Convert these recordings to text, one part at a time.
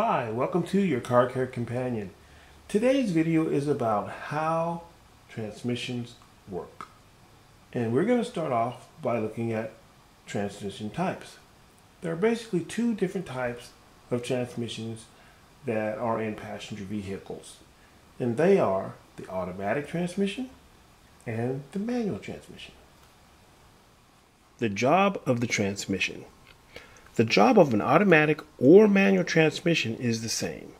Hi, welcome to your Car Care Companion. Today's video is about how transmissions work. And we're going to start off by looking at transmission types. There are basically two different types of transmissions that are in passenger vehicles. And they are the automatic transmission and the manual transmission. The job of the transmission. The job of an automatic or manual transmission is the same.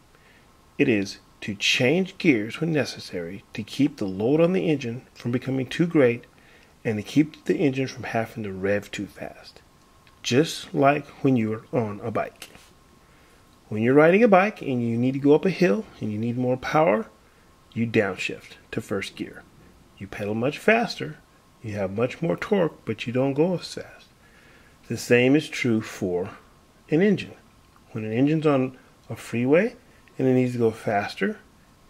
It is to change gears when necessary to keep the load on the engine from becoming too great and to keep the engine from having to rev too fast. Just like when you're on a bike. When you're riding a bike and you need to go up a hill and you need more power, you downshift to first gear. You pedal much faster, you have much more torque, but you don't go as fast. The same is true for an engine. When an engine's on a freeway and it needs to go faster,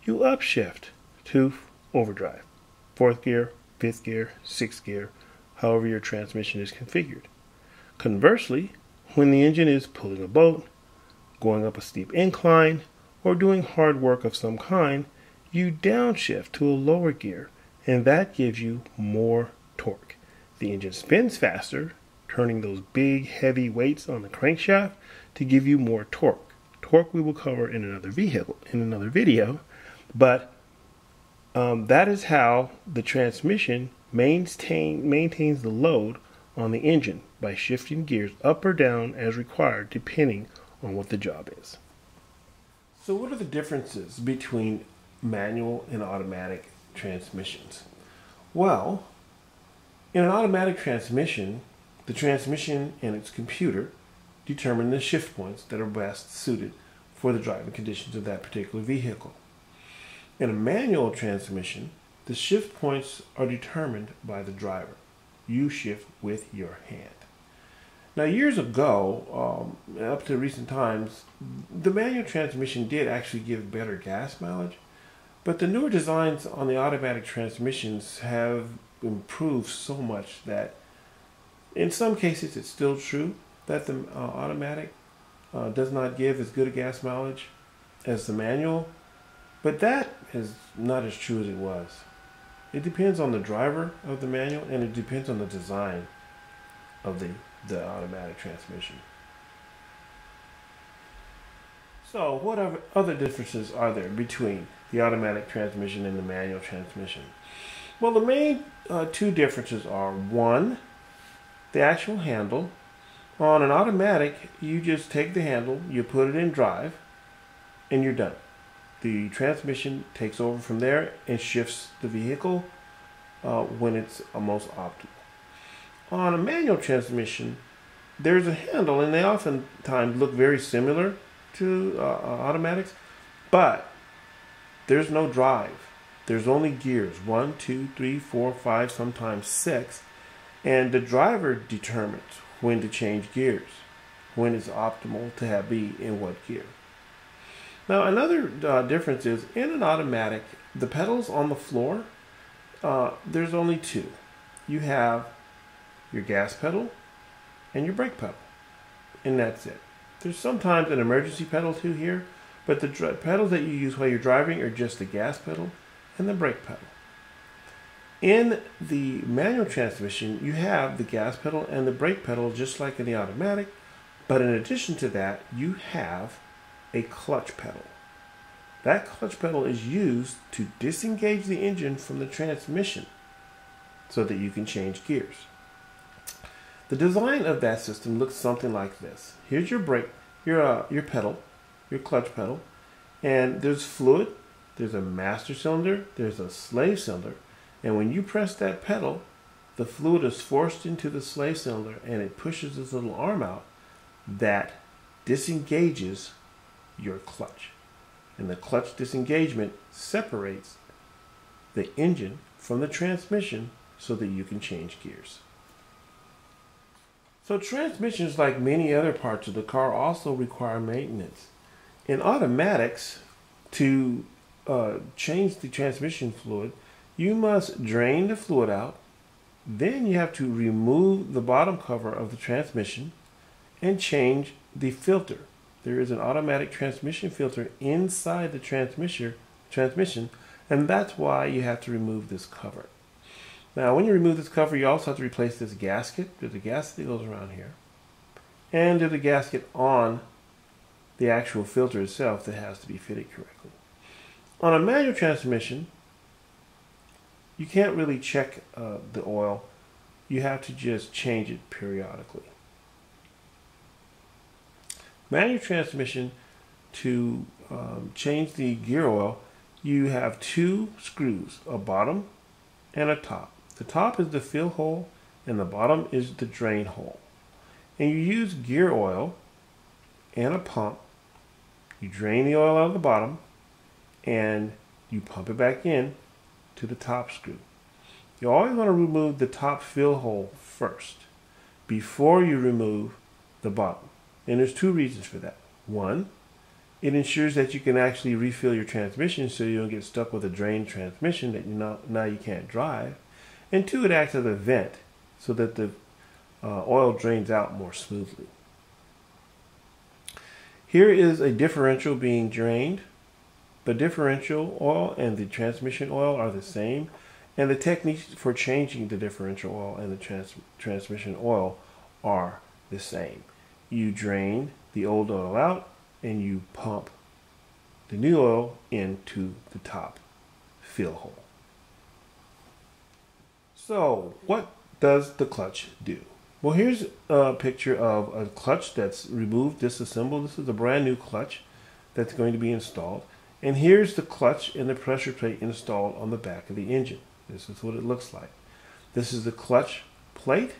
you upshift to overdrive. Fourth gear, fifth gear, sixth gear, however your transmission is configured. Conversely, when the engine is pulling a boat, going up a steep incline, or doing hard work of some kind, you downshift to a lower gear, and that gives you more torque. The engine spins faster, turning those big heavy weights on the crankshaft to give you more torque. Torque we will cover in another video, but that is how the transmission maintains the load on the engine by shifting gears up or down as required depending on what the job is. So what are the differences between manual and automatic transmissions? Well, in an automatic transmission, the transmission and its computer determine the shift points that are best suited for the driving conditions of that particular vehicle. In a manual transmission, the shift points are determined by the driver. You shift with your hand. Now, years ago, up to recent times, the manual transmission did actually give better gas mileage, but the newer designs on the automatic transmissions have improved so much that in some cases, it's still true that the automatic does not give as good a gas mileage as the manual, but that is not as true as it was. It depends on the driver of the manual, and it depends on the design of the automatic transmission. So, what other differences are there between the automatic transmission and the manual transmission? Well, the main two differences are, one, the actual handle. On an automatic, you just take the handle, you put it in drive, and you're done. The transmission takes over from there and shifts the vehicle when it's most optimal. On a manual transmission, there's a handle, and they oftentimes look very similar to automatics, but there's no drive. There's only gears, 1, 2, 3, 4, 5, sometimes 6. And the driver determines when to change gears, when it's optimal to be in what gear. Now, another difference is in an automatic, the pedals on the floor, there's only two. You have your gas pedal and your brake pedal, and that's it. There's sometimes an emergency pedal too here, but the pedals that you use while you're driving are just the gas pedal and the brake pedal. In the manual transmission, you have the gas pedal and the brake pedal just like in the automatic, but in addition to that, you have a clutch pedal. That clutch pedal is used to disengage the engine from the transmission so that you can change gears. The design of that system looks something like this. Here's your brake, your pedal, your clutch pedal, and there's fluid, there's a master cylinder, there's a slave cylinder. And when you press that pedal, the fluid is forced into the slave cylinder and it pushes this little arm out that disengages your clutch. And the clutch disengagement separates the engine from the transmission so that you can change gears. So transmissions, like many other parts of the car, also require maintenance. In automatics, to change the transmission fluid, you must drain the fluid out, then you have to remove the bottom cover of the transmission and change the filter there is an automatic transmission filter inside the transmission, and that's why you have to remove this cover. Now, when you remove this cover, you also have to replace this gasket. There's a gasket that goes around here, and there's a gasket on the actual filter itself that has to be fitted correctly. On a manual transmission, you can't really check the oil. You have to just change it periodically. Manual transmission, to change the gear oil, you have two screws, a bottom and a top. The top is the fill hole and the bottom is the drain hole. And you use gear oil and a pump. You drain the oil out of the bottom and you pump it back in to the top screw. You're always going to remove the top fill hole first before you remove the bottom. And there's two reasons for that. One, it ensures that you can actually refill your transmission so you don't get stuck with a drained transmission that now you can't drive. And two, it acts as a vent so that the oil drains out more smoothly. Here is a differential being drained. The differential oil and the transmission oil are the same, and the techniques for changing the differential oil and the transmission oil are the same. You drain the old oil out and you pump the new oil into the top fill hole. So, what does the clutch do? Well, here's a picture of a clutch that's removed, disassembled. This is a brand new clutch that's going to be installed. And here's the clutch and the pressure plate installed on the back of the engine. This is what it looks like. This is the clutch plate.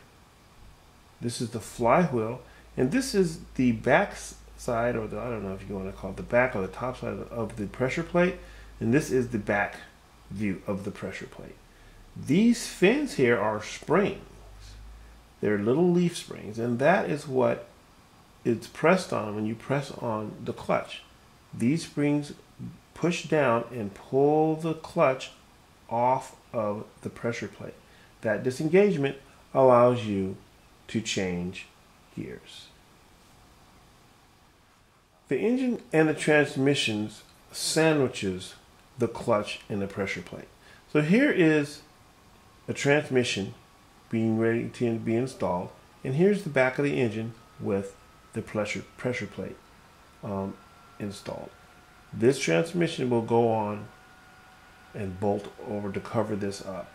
This is the flywheel. And this is the back side, or I don't know if you want to call it the back or the top side of the pressure plate. And this is the back view of the pressure plate. These fins here are springs. They're little leaf springs, and that is what it's pressed on when you press on the clutch. These springs push down and pull the clutch off of the pressure plate. That disengagement allows you to change gears. The engine and the transmissions sandwiches the clutch and the pressure plate. So here is a transmission being ready to be installed, and here's the back of the engine with the pressure plate installed. This transmission will go on and bolt over to cover this up.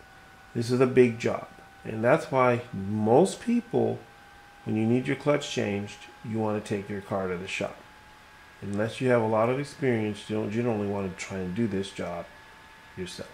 This is a big job, and that's why most people, when you need your clutch changed, you want to take your car to the shop. Unless you have a lot of experience, you don't generally want to try and do this job yourself.